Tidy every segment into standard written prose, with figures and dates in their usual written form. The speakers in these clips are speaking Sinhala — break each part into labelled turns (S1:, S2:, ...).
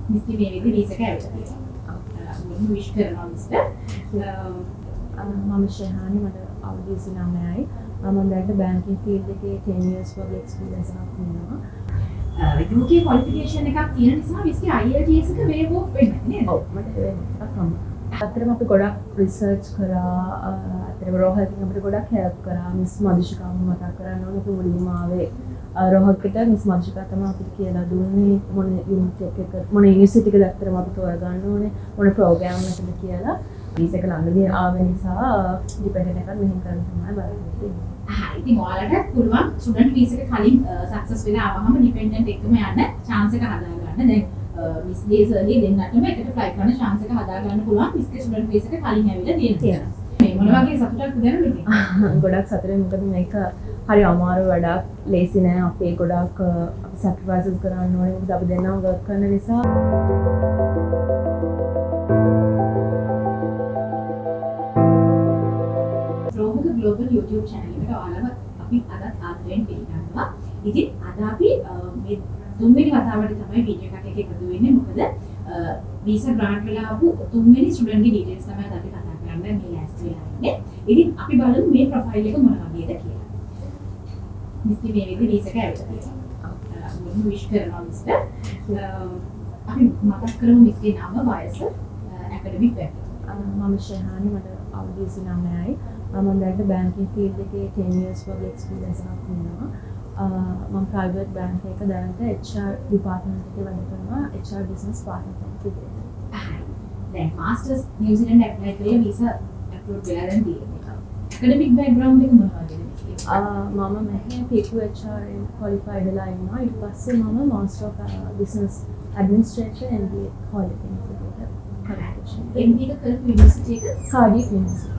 S1: මිස්ටි මේ විදිහේ වීසා එක ඇවිල්ලා තියෙනවා. මොකද විශ් කරනවා මිස්ටර්.
S2: මම ශහානි මට අවුරුදු 29යි. මම දැන් බැංකින් ෆීල්ඩ් එකේ 10 years වගේ එක්ස්පීරියන්ස් එකක් තියෙනවා.
S1: UK qualification එකක් තියෙන නිසා මිස්ටි IELTS එක waive off වෙන්නේ නේද?
S2: ඔව් මට අතරම අපි ගොඩක් රිසර්ච් කරා. අතරම රෝහල්කින් අපිට ගොඩක් හෙල්ප් කරා. මිස් මදුෂිකාම මතක් කරන්න ඕනේ අපි මුලින්ම ආවේ රෝහල්කට මිස් මදුෂිකා තමයි අපිට කියලා දුන්නේ මොන යුනිට් එක මොන යුනිවර්සිටි එකද අතරම අපි තෝරගන්න ඕනේ මොන ප්‍රෝග්‍රෑම් එකද කියලා. වීසා එක ළඟදී ආව නිසා ඩිපෙන්ඩන්ට් එකක් මෙහෙම කරන්න තමයි බලාපොරොත්තු වෙන්නේ.
S1: ඉතින් ඔයාලට පුළුවන් ස්ටුඩන්ට් වීසා එක කලින් සක්සස් වෙලා ආවම ඩිපෙන්ඩන්ට් එකම යන්න chance එක හදා ගන්න. දැන් මිස් දේසර්ලි දෙන්නටම එකට ෆ්ලයි කරන chance එක හදා ගන්න පුළුවන්. මිස්ගේ ස්ටුඩන්ට් වීසා එක කලින් ඇවිල්ලා තියෙනවා. මේ මොන වගේ සතුටක්ද දැනෙන්නේ?
S2: ගොඩක් සතුටුයි මොකද මේක හරි අමාරු වැඩක්. ලේසි නෑ. අපේ ගොඩක් අපි සැක්‍රිෆයිසස් කරන්න ඕනේ. මොකද අපි දෙන්නම වර්ක් කරන නිසා.
S1: රෝහක ග්ලෝබල් YouTube channel එකට ඔයාලව අපි අදත් ආදරෙන් පිළිගන්නවා. ඉතින් අද අපි මේ තුන්වෙනි වතාවට තමයි වීඩියෝ එකක් එකතු වෙන්නේ. මොකද වීසා ග්‍රාන්ට් වෙලා ආපු තුන්වෙනි ස්ටුඩන්ට්ගේ ඩීටේල්ස් තමයි අපි කතා කරන්න මේ ලෑස්ති වෙලා ඉන්නේ. ඉතින් අපි බලමු මේ ප්‍රොෆයිල් එක මොන වගේද කියලා. මිස්ටි මේ විදිහේ වීසා එක ඇවිල්ලා තියෙනවා. මොන විශ් කරනවා මිස්ටර්. අපි මතක් කරමු මිස්ගේ නම, වයස, ඇකඩමික් බෑග්ග්‍රවුන්ඩ්.
S2: මම ශහානි මට අවුරුදු 29යි. මම දැන් බැංකින් ෆීල්ඩ් එකේ 10 years වගේ එක්ස්පීරියන්ස් එකක් තියෙනවා. මම ප්‍රයිවට් බැංක් එකක දැනට HR ඩිපාර්ට්මන්ට් එකේ වැඩ කරනවා. HR බිස්නස් පාර්ට්නර් කෙනෙක් විදිහට.
S1: දැන් මාස්ටර්ස් නිව්සීලන්ත ඇප්ලයි කරේ වීසා අප්රූව් වෙලා දැන් තියෙනවා. ඇකඩමික් බෑග්ග්‍රවුන්ඩ් එක මොනවද?
S2: මම මෙහේ PQHR qualified වෙලා ඉන්නවා. ඊට පස්සේ මම Master of Business Administration MBA college එකේ
S1: MBA එක කරපු යුනිවර්සිටි එක
S2: Cardiff University.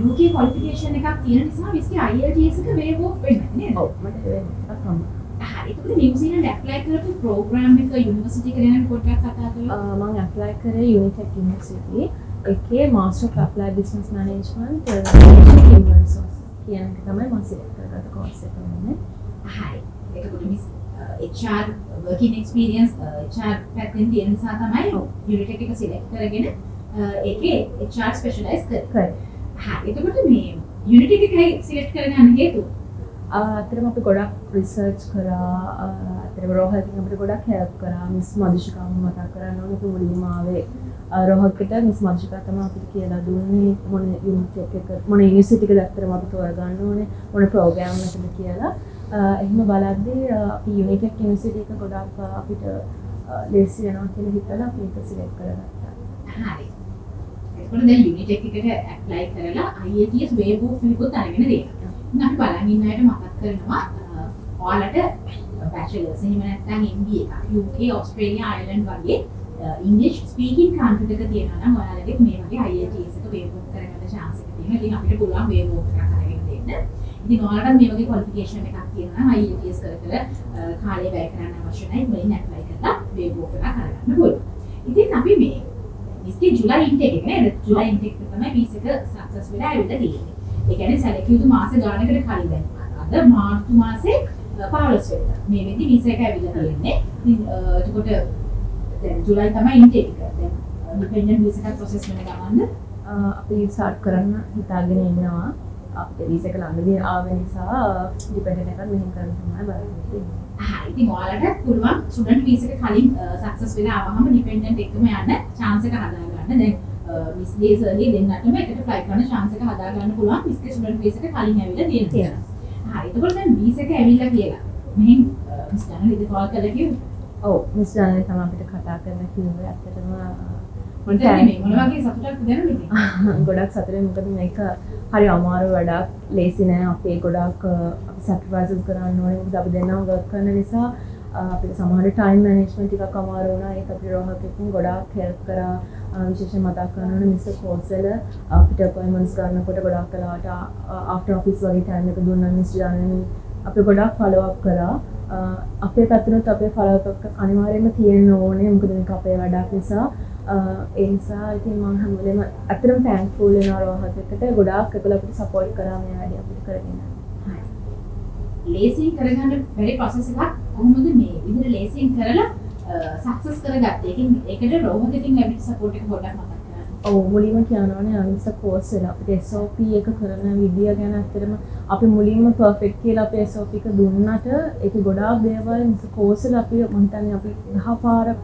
S1: UK qualification එකක් තියෙන නිසා මිස්ගේ IELTS එක waive off වෙන්නේ නේද?
S2: ඔව් මට වෙන්නේ.
S1: හරි. ඒකද නිව්සීලන්ත ඇප්ලයි කරපු ප්‍රෝග්‍රෑම් එක යුනිවර්සිටි එක ගැන පොඩ්ඩක් කතා කරලා.
S2: මම ඇප්ලයි කරේ Unitec University එකේ Master of Applied Business Management Human Resources කියන එක තමයි මම සිලෙක්ට් කරගත්ත course එක වෙන්නේ.
S1: හරි. ඒකකොට miss HR working experience HR පැත්තෙන් තියෙන නිසා තමයි Unitec එක සිලෙක්ට් කරගෙන ඒකේ HR specialize කරේ. හරි. එතකොට මේ Unitec එකයි සිලෙක්ට් කරගන්න හේතුව
S2: අතරම අපි ගොඩක් රිසර්ච් කරා. අතරම රෝහල්කින් අපිට ගොඩක් හෙල්ප් කරා. මිස් මදුෂිකාම මතක් කරන්න ඕනේ අපි මුලින්ම ආවේ රෝහල්කට මිස් මදුෂිකා තමයි අපිට කියලා දුන්නේ මොන යුනිට් එක මොන යුනිවර්සිටි එකද අතරම අපි තෝරගන්න ඕනේ මොන ප්‍රෝග්‍රෑම් එකද කියලා. එහෙම බලද්දී අපි Unitec යුනිවර්සිටි එක ගොඩක් අපිට ලේසි වෙනවා කියලා හිතලා අපි ඒක සිලෙක්ට් කරගත්තා.
S1: හරි. ඒකෝට දැන් Unitec එකට ඇප්ලයි කරලා IELTS waive off එකකුත් අරගෙන දෙනවා. ඉතින් අපි බලන් ඉන්න අයට මතක් කරනවා ඔයාලට බැචලර්ස් එහෙම නැත්නම් MBA එකක් UK, ඕස්ට්‍රේලියා, අයර්ලන්ඩ් වගේ ඉංග්‍රීසි ස්පීකින් කන්ට්‍රි එක තියෙනවා නම් ඔයාලගේ මේ වගේ IELTS එක waive off කරගන්න chance එක තියෙනවා. ඉතින් අපිට පුළුවන් waive off එකක් අරගෙන දෙන්න. ඉතින් ඔයාලට මේ වගේ qualification එකක් තියෙනවා නම් IELTS කර කාලය වැය කරන්න අවශ්‍ය නැහැ. මුලින් ඇප්ලයි කරලා waive off එකක් අරගන්න පුළුවන්. ඉතින් අපි මේ මිස්ගේ ජුලයි ඉන්ටේක් එක නේද? ජුලයි ඉන්ටේක් එක තමයි වීසා එක සක්සස් වෙලා ඇවිල්ලා තියෙන්නේ. ඒ කියන්නේ සැලකිය යුතු මාස ගානකට කලින් දැන් අද මාර්තු මාසේ 15 වෙනිදා මේ වෙද්දි වීසා එක ඇවිල්ලා තියෙන්නේ. ඉතින් එතකොට දැන් ජුලයි තමයි ඉන්ටේක් එක. දැන් ඩිපෙන්ඩන්ට් වීසා එක ප්‍රොසෙස් වෙන ගමන්ද
S2: අපි ස්ටාර්ට් කරන්න හිතාගෙන ඉන්නවා. අපේ වීසා එක ළඟදී ආව නිසා ඩිපෙන්ඩන්ට් එකක් මෙහෙම කරන්න තමයි බලාපොරොත්තු වෙන්නේ.
S1: ඉතින් ඔයාලට පුළුවන් ස්ටුඩන්ට් වීසා එක කලින් සක්සස් වෙලා ආවම ඩිපෙන්ඩන්ට් එකම යන්න chance එක හදා ගන්න. දැන් මිස් දේසර්ලි දෙන්නටම එකට ෆ්ලයි කරන chance එක හදා ගන්න පුළුවන්. මිස්ගේ ස්ටුඩන්ට් වීසා එක කලින් ඇවිල්ලා තියෙනවා. හරි. එතකොට දැන් වීසා එක ඇවිල්ලා කියලා. මෙහෙන් මිස් ජනල් ඉතින් කෝල් කරලා කිව්වා.
S2: ඔව් මිස් ජනල් තමයි අපිට කතා කරලා කිව්වේ. ඇත්තටම
S1: මොන වගේ සතුටක්ද දැනෙන්නේ?
S2: ගොඩක් සතුටුයි මොකද මේක හරි අමාරු වැඩක්. ලේසි නෑ. අපේ ගොඩක් අපි සැක්‍රිෆයිසස් කරන්න ඕනේ. මොකද අපි දෙන්නම වර්ක් කරන නිසා අපිට සමහර ටයිම් මැනේජ්මන්ට් ටිකක් අමාරු වුණා. ඒක අපේ රෝහල්කෙන් ගොඩාක් හෙල්ප් කරා. විශේෂයෙන් මතක් කරන්න ඕනේ මිස්ටර් කෝසල අපිට අපොයින්ට්මන්ට්ස් ගන්නකොට ගොඩාක් වෙලාවට ආෆ්ටර් ඔෆිස් වගේ ටයිම් එක දුන්නා මිස් ජානනි අපි ගොඩාක් ෆලෝ අප් කරා. අපේ පැත්තට අපේ ෆලෝ අප් එක අනිවාර්යයෙන්ම තියෙන්න ඕනේ. මොකද මේක අපේ වැඩක් නිසා. ඒ නිසා ඉතින් මම හැම වෙලේම අතරම තැන්ක්ෆුල් වෙනවා රෝහල්කට. ගොඩාක් ඒගොල්ලෝ අපිට සපෝට් කරා මේ වැඩේ අපිට කරගෙන.
S1: ලේසියෙන් කරගන්න බැරි process එකක් කොහොමද මේ විදිහට ලේසියෙන් කරලා සක්සස් කරගත්තේ. ඒකට රෝහතකින් ලැබිච්ච සපෝට් එක පොඩ්ඩක් මතක් කරන්න.
S2: ඔව් මුලින්ම කියනවානේ අනිත් කෝස් වෙලා අපිට SOP එක කරන විදිය ගැන ඇත්තටම අපි මුලින්ම පර්ෆෙක්ට් කියලා අපි SOP එක දුන්නට ඒක ගොඩාක් දේවල් මිස කෝස් වල අපි මම හිතන්නේ අපි 10 පාරක්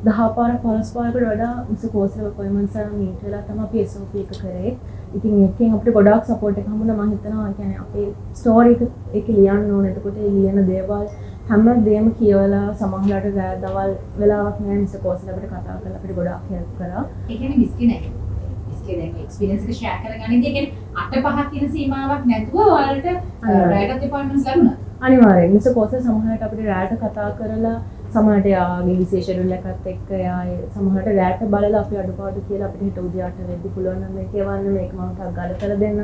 S2: 15 පාරකට වඩා මිස කෝස් වල අපොයින්ට්මන්ට්ස් අරන් මීට් වෙලා තමයි අපි SOP එක කරේ. ඉතින් ඒකෙන් අපිට ගොඩාක් සපෝට් එක හම්බුණා. මම හිතනවා ඒ කියන්නේ අපේ ස්ටෝරි එක ඒක ලියන්න ඕනේ. එතකොට ඒ ලියන දේවල් හැමදේම කියවලා සමහරවිට රෑ දවල් වෙලාවක් නෑ මිස කෝස් වල අපිට කතා කරලා අපිට ගොඩාක් හෙල්ප් කරා.
S1: ඒ කියන්නේ මිස්කේ නෑ. මිස්කේ දැන් එක්ස්පීරියන්ස් එක ෂෙයා කරගන්නදී ඒ කියන්නේ 8-5 කියන සීමාවක් නැතුව ඔයාලට රෑට ඩිපාර්ට්මන්ට්ස් ලැබුණා.
S2: අනිවාර්යෙන්. මිස කෝස් එක සමහරවිට අපිට රෑට කතා කරලා සමහරට යාගේ විශේෂ ෂෙඩියුල් එකත් එක්ක යා සමහරට රෑට බලලා අපි අඩුපාඩු කියලා අපිට හිත උදයාට වෙද්දි පුළුවන් නම් මේක එවන්න මේක මම ටක් ගාලා කරලා දෙන්න.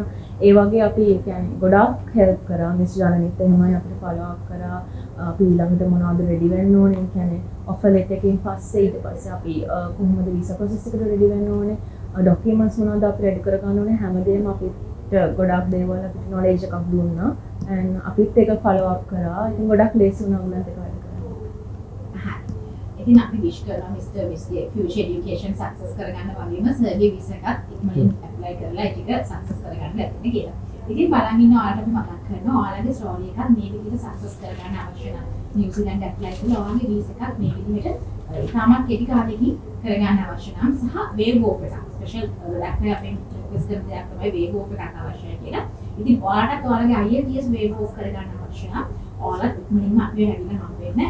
S2: ඒ වගේ අපි කියන්නේ ගොඩාක් හෙල්ප් කරා. මිස් ජානනිත් එහෙමයි අපිට ෆලෝ අප් කරා. අපි ඊළඟට මොනවද රෙඩි වෙන්න ඕනේ කියන්නේ ඔෆර් ලෙටර් එකකින් පස්සේ ඊට පස්සේ අපි කොහොමද වීසා ප්‍රොසෙස් එකට රෙඩි වෙන්න ඕනේ. ඩොකියුමන්ට්ස් මොනවද අපි රෙඩි කර ගන්න ඕනේ හැමදේම අපිට ගොඩාක් දේවල් අපිට නොලෙජ් එකක් දුන්නා. and අපිත් ඒක ෆලෝ අප් කරා. ඉතින් ගොඩක් ලේසි වුණා උනත් ඒක වැඩ කරන්න.
S1: ඉතින් අපි විශ් කරනවා මිස්ටර් මිස්ගේ ෆියුචර් এডুকেෂන් සක්සස් කරගන්න වගේම සර්ගේ වීසා එකත් ඉක්මනින් ඇප්ලයි කරලා ඒක සක්සස් කරගන්න ලැබෙන්නේ කියලා. ඉතින් බලන් ඉන්න ඔයාලට අපි මතක් කරනවා ඔයාලගේ ස්ටෝරි එකත් මේ විදිහට සක්සස් කරගන්න අවශ්‍ය නම් නිව්සීලන්ත ඇප්ලයි කරලා ඔයාලගේ වීසා එකත් මේ විදිහට ඉතාමත් කෙටි කාලෙකින් කරගන්න අවශ්‍ය නම් සහ වේව් ඕෆ් එකක් ස්පෙෂල් ගොඩක් අය අපෙන් රික්වෙස්ට් කරන දෙයක් තමයි වේව් ඕෆ් එකක් අවශ්‍යයි කියලා. ඉතින් ඔයාලටත් ඔයාලගේ IELTS වේව් ඕෆ් කරගන්න අවශ්‍ය නම් ඔයාලත් ඉක්මනින්ම අපි හැදිලා හම් වෙන්න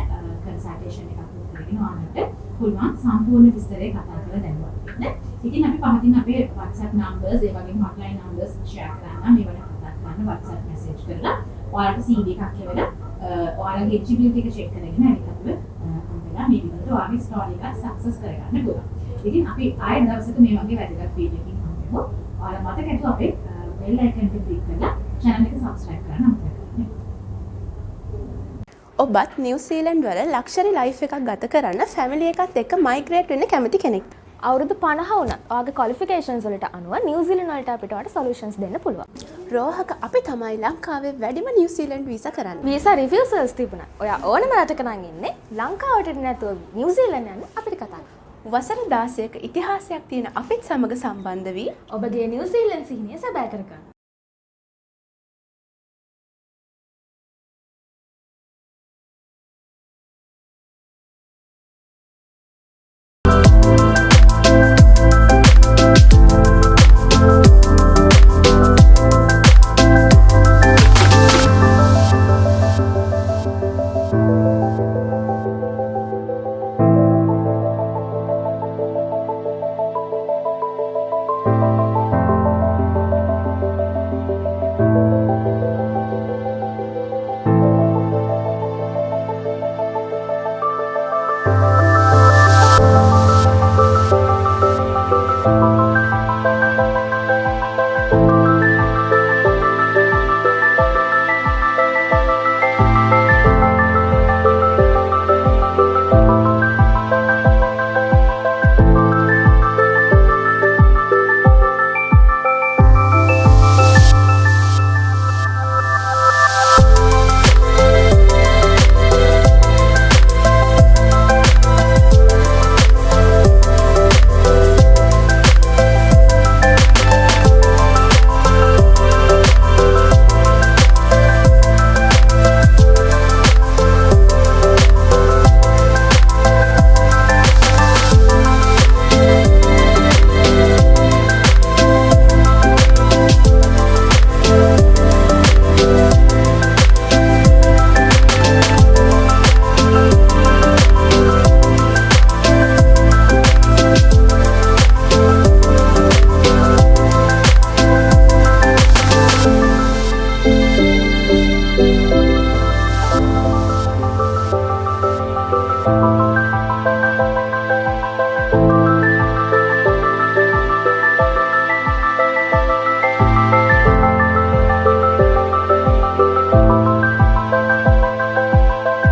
S1: කන්සල්ටේෂන් එකක් කරගෙන ඔයාලට පුළුවන් සම්පූර්ණ විස්තරය කතා කරලා දැනුවත් වෙන්න. ඉතින් අපි පහතින් අපේ WhatsApp numbers ඒ වගේම hotline numbers share කරන්න මේවට කතා කරන්න WhatsApp message කරලා ඔයාලට CV එකක් ලැබෙලා ඔයාලගේ eligibility එක check කරගෙන අනිත් අපිව හම්බෙලා මේ විදිහට ඔයාලගේ ස්ටෝරි එක සක්සස් කරගන්න පුළුවන්. ඉතින් අපි ආයෙ දවසක මේ වගේ වැදගත් වීඩියෝ එකකින් හම්බෙමු. ඔයාලා මතක ඇතුව අපේ bell icon එක click කරලා channel එක subscribe කරන්න අමතක කරන්න.
S3: ඔබත් නිව්සීලන්ඩ් වල ලක්ෂරි ලයිෆ් එකක් ගත කරන්න ෆැමිලි එකත් එක්ක මයිග්‍රේට් වෙන්න කැමති කෙනෙක්.
S4: අවුරුදු 50 වුණත් ඔයාගේ ක්වොලිෆිකේෂන්ස් වලට අනුව නිව්සීලන්ත වලට අපිට ඔයාලට සොලියුෂන්ස් දෙන්න පුළුවන්.
S3: රෝහක අපි තමයි ලංකාවේ වැඩිම නිව්සීලන්ඩ් වීසා කරන්නේ.
S4: වීසා රිෆියුසල්ස් තිබුණා. ඔයා ඕනම රටක නම් ඉන්නේ ලංකාවට නැතුව නිව්සීලන්ත යන්න අපිට කතා කරන්න.
S3: වසර 16ක ඉතිහාසයක් තියෙන අපිත් සමග සම්බන්ධ වී
S4: ඔබගේ නිව්සීලන්ත සිහිනය සැබෑ කරගන්න.